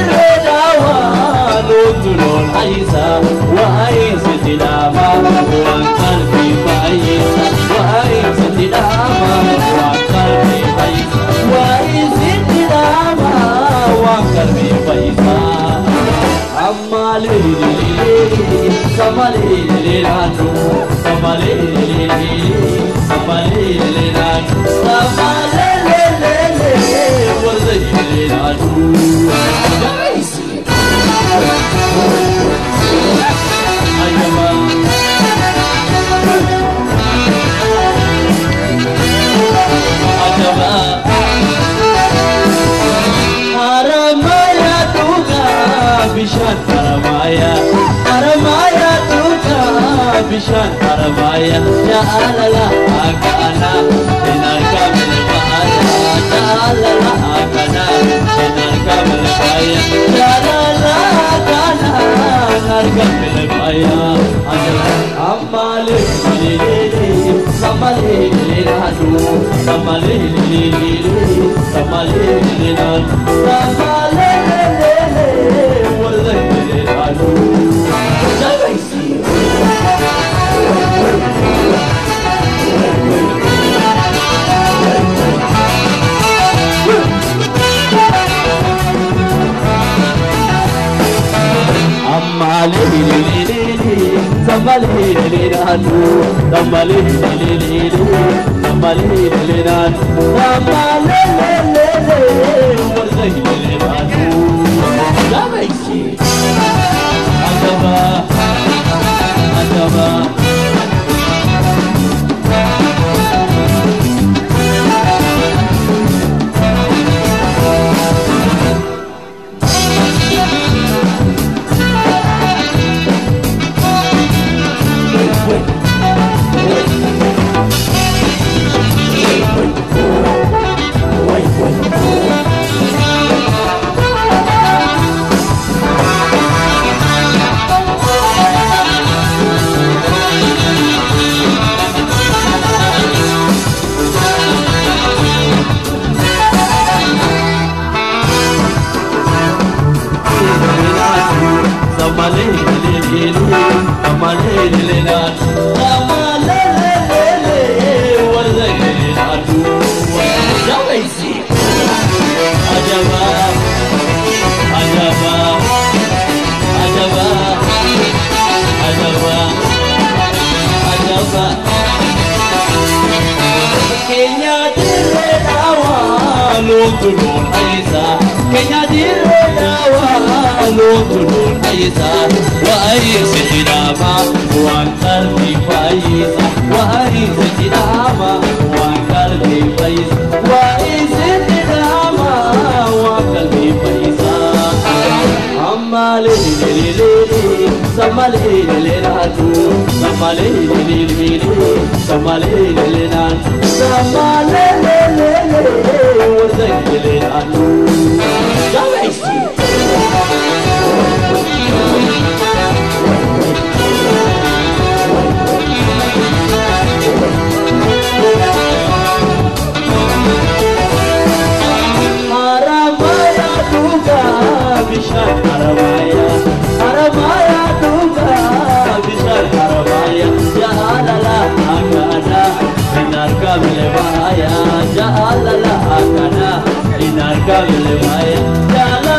الرضا ونطلون عيسى وعيس تلاما وقلبي بعيسى وعيس تلاما وقلبي بعيسى وعيس تلاما وقلبي بعيسى أما ليلي سمالي ليلانو سمالي ليلي سمالي ليلانو سمالي Bishan Aramaya tuka Bishan Aramaya ya alala akana dinar kamil bahaya ya alala akana dinar kamil bahaya ya alala akana dinar kamil bahaya amale lili samale liladu samale lili samale liladu samale Nutulun Aisa Kenya direda wa nutulun Aisa wa Aisa tidama wa qalbi Aisa wa Aisa tidama wa qalbi Aisa wa Aisa tidama wa qalbi Aisa amma lili samale liladu samale lili samale lilan samale Kamil Maya, Jala